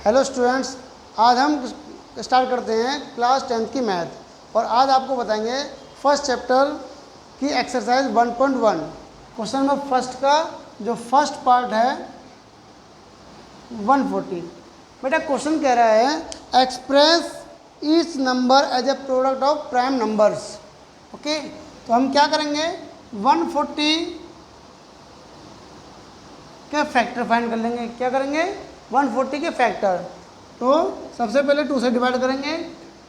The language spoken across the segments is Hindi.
हेलो स्टूडेंट्स, आज हम स्टार्ट करते हैं क्लास 10th की मैथ और आज आपको बताएंगे फर्स्ट चैप्टर की एक्सरसाइज 1.1। क्वेश्चन नंबर फर्स्ट का जो फर्स्ट पार्ट है 140। बेटा क्वेश्चन कह रहा है express each number as a product of prime numbers. Okay, तो हम क्या करेंगे 140 के फैक्टर फाइंड कर लेंगे। क्या करेंगे 140 के फैक्टर। तो सबसे पहले 2 से डिवाइड करेंगे।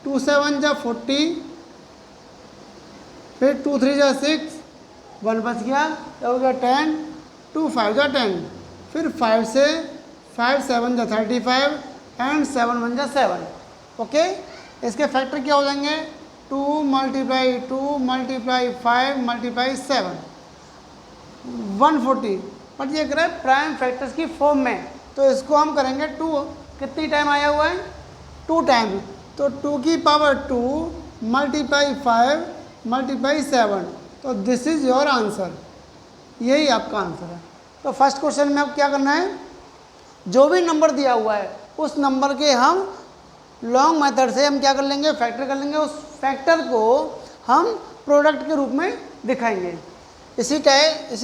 2 से 1 जा 40, फिर 2 3 जा 6, 1 बच गया, तो हो गया 10, 2 5 जा 10, फिर 5 से 5 7 जा 35 एंड 7 1 जा 7। ओके, इसके फैक्टर क्या हो जाएंगे 2 × 2 × 5 × 7 140। बट ये कह रहा है प्राइम फैक्टर्स की फॉर्म में, तो इसको हम करेंगे 2। कितनी टाइम आया हुआ है 2 टाइम, तो 2 की पावर 2 × 5 × 7। तो दिस इज योर आंसर, यही आपका आंसर है। तो फर्स्ट क्वेश्चन में अब क्या करना है, जो भी नंबर दिया हुआ है उस नंबर के हम लॉन्ग मेथड से हम क्या कर लेंगे, फैक्टर कर लेंगे। उस फैक्टर को हम प्रोडक्ट के रूप में दिखाएंगे। इसी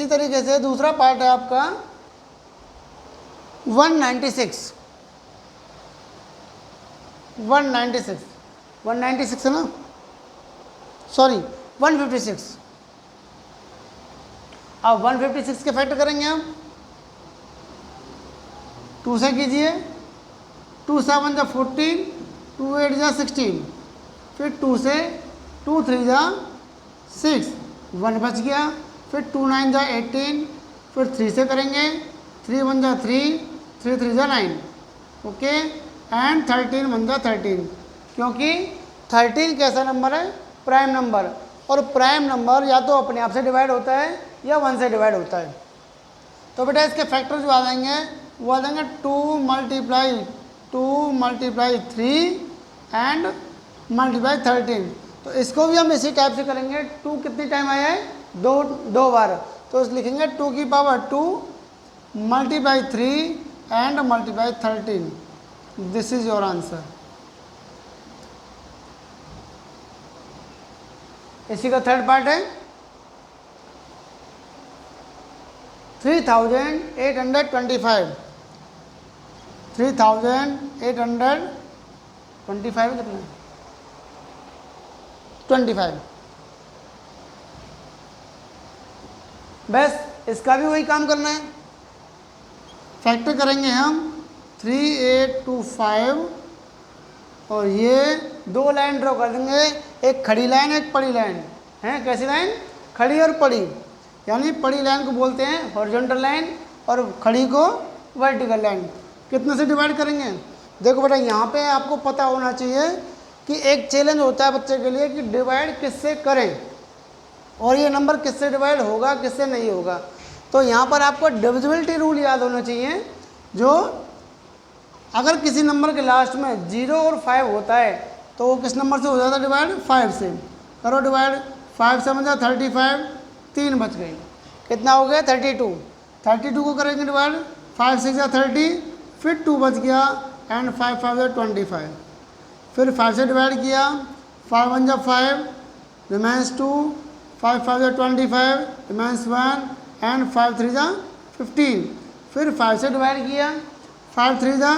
तरीके से दूसरा पार्ट है आपका 196 है ना, सॉरी 156। अब 156 के फैक्टर करेंगे हम 2 से कीजिए। 2 7 जा 14, 2 8 जा 16, फिर 2 से 2 3 जा 6, 1 बच गया, फिर 2 9 जा 18, फिर 3 से करेंगे। 3 1 जा 3, 3 3 जा 9। ओके, एंड 13 1 जा 13, क्योंकि 13 कैसा नंबर है, प्राइम नंबर। और प्राइम नंबर या तो अपने आप से डिवाइड होता है या 1 से डिवाइड होता है। तो बेटा इसके फैक्टर जो आ जाएंगे वो आ जाएंगे 2 × 2 × 3 एंड × 13। तो इसको भी हम इसी टाइप से करेंगे। 2 कितनी टाइम आया है, दो बार, तो लिखेंगे 2 की power 2 × 3 and × 13। This is your answer. इसी का थर्ड पार्ट है 3825। 3825 कितना, 25। बस इसका भी वही काम करना है। फैक्टर करेंगे हम 3825 और ये 2 लाइन ड्रॉ कर देंगे, एक खड़ी लाइन एक पड़ी लाइन है। कैसी लाइन, खड़ी और पड़ी, यानी पड़ी लाइन को बोलते हैं हॉरिजॉन्टल लाइन और खड़ी को वर्टिकल लाइन। कितने से डिवाइड करेंगे, देखो बेटा यहाँ पे आपको पता होना चाहिए कि एक चैलेंज होता है बच्चे के लिए कि डिवाइड किससे करें और ये नंबर किससे डिवाइड होगा किससे नहीं होगा। तो यहाँ पर आपको डिविजिबिलिटी रूल याद होना चाहिए, जो अगर किसी नंबर के लास्ट में 0 और 5 होता है तो वो किस नंबर से हो जाता है डिवाइड, 5 से। करो डिवाइड, 5 7 जा 35, 3 बच गई, कितना हो गया 32। 32 को करेंगे डिवाइड, 5 6 जा 30, फिर 2 बच गया एंड 5 5 जा 25। फिर 5 से डिवाइड किया, 5 1 जा 5 रिमेंस 2, 5 5 जा 25 रिमेंस 1 एंड 5 3 जा 15। फिर 5 से डिवाइड किया, 5 3 जा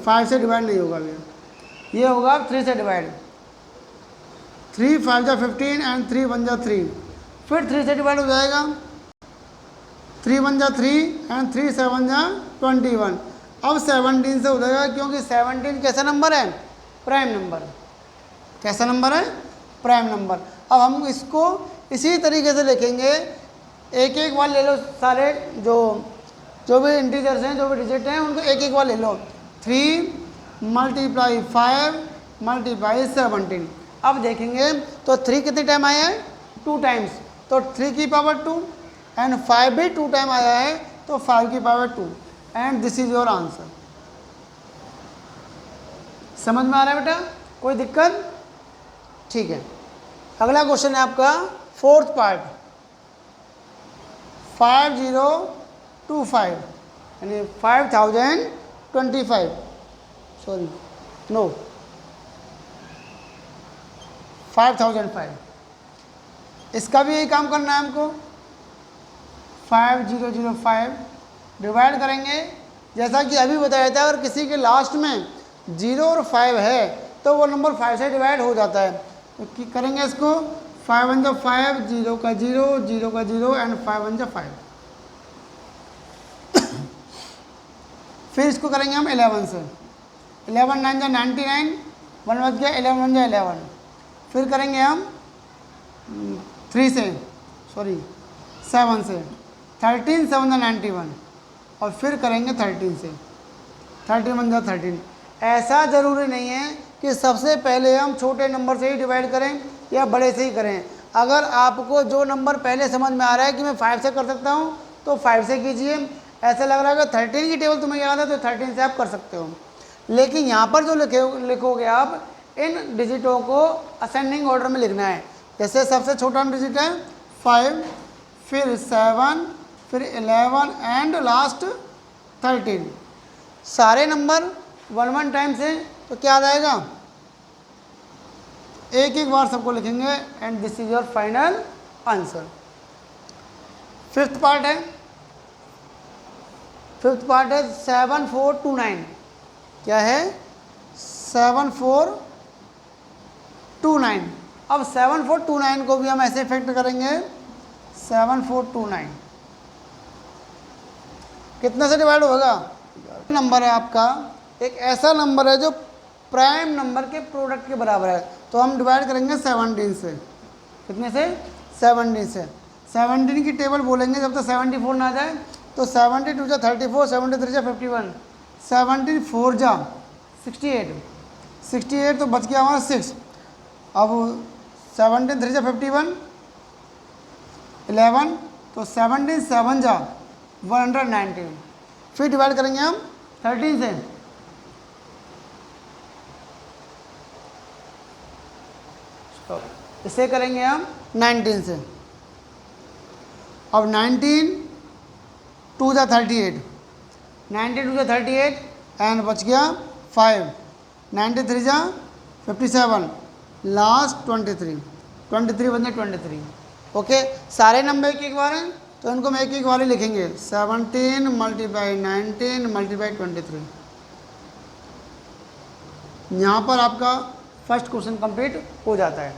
5 से डिवाइड नहीं होगा भैया, ये होगा 3 से डिवाइड। 3 5 जा 15 एंड 3 1 जा 3, फिर 3 से डिवाइड हो जाएगा। 3 1 जा 3 एंड 3 7 जा 21। अब 17 से हो जाएगा, क्योंकि 17 कैसा नंबर है, प्राइम नंबर। कैसा नंबर है, प्राइम नंबर। अब हम इसको इसी तरीके से लिखेंगे, एक एक बार ले लो सारे, जो भी इंटीजर्स हैं, जो भी डिजिट हैं, उनको एक एक बार ले लो। 3 × 5 × 17। अब देखेंगे तो 3 कितने टाइम आया है, 2 टाइम्स, तो 3 की पावर 2 एंड 5 भी 2 टाइम आया है, तो 5 की power 2 and this is your answer. समझ में आ रहा है बेटा, कोई दिक्कत, ठीक है। अगला क्वेश्चन है आपका फोर्थ पार्ट 5025 यानी 5025 25, सॉरी नो 5005। इसका भी यही काम करना है हमको। 5005 डिवाइड करेंगे, जैसा कि अभी बताया था, अगर किसी के लास्ट में 0 और 5 है तो वो नंबर 5 से डिवाइड हो जाता है। तो करेंगे इसको 5 1 जा 5, 0 का 0, 0 का 0 एंड 5 1 जा 5। फिर इसको करेंगे हम 11 से। 11 9 जा 99, 1 बच गया, 11 1 जा 11। फिर करेंगे हम 3 से, सॉरी 7 से, 13 7 जा 91, और फिर करेंगे 13 से, 13 1 जा 13। ऐसा ज़रूरी नहीं है कि सबसे पहले हम छोटे नंबर से ही डिवाइड करें या बड़े से ही करें। अगर आपको जो नंबर पहले समझ में आ रहा है कि मैं 5 से कर सकता हूँ तो 5 से कीजिए। ऐसा लग रहा है कि 13 की टेबल तुम्हें याद है तो 13 से आप कर सकते हो। लेकिन यहाँ पर जो लिखोगे आप, इन डिजिटों को असेंडिंग ऑर्डर में लिखना है। जैसे सबसे छोटा डिजिट है 5, फिर 7, फिर 11 एंड लास्ट 13। सारे नंबर 1 1 टाइम से, तो क्या आ जाएगा, एक एक बार सबको लिखेंगे and this is your final answer. Fifth part है 7429। क्या है? 7429। अब 7429 को भी हम ऐसे इफेक्ट करेंगे। 7429 कितने से डिवाइड होगा? नंबर है आपका, एक ऐसा नंबर है जो प्राइम नंबर के प्रोडक्ट के बराबर है, तो हम डिवाइड करेंगे 17 से। कितने से? 17 से। 17 की टेबल बोलेंगे जब तक 74 ना जाए। तो 72 जा 34, 73 जा 51, 17 4 जा 68, 68 तो बच गया हमारा 6। अब 17 3 जा 51, 11, तो 17 7 जा 119। फिर डिवाइड करेंगे हम 13 से। इसे करेंगे हम 19 से। अब 19 2 जा 38, 92 जा 38 एंड बच गया 5, 93 जा 57, लास्ट 23, 23 बन जाए 23। ओके, सारे नंबर एक एक बार हैं तो इनको हम एक एक बार ही लिखेंगे। 17 मल्टीप्लाई 19 मल्टीप्लाई 23। यहाँ पर आपका फर्स्ट क्वेश्चन कंप्लीट हो जाता है।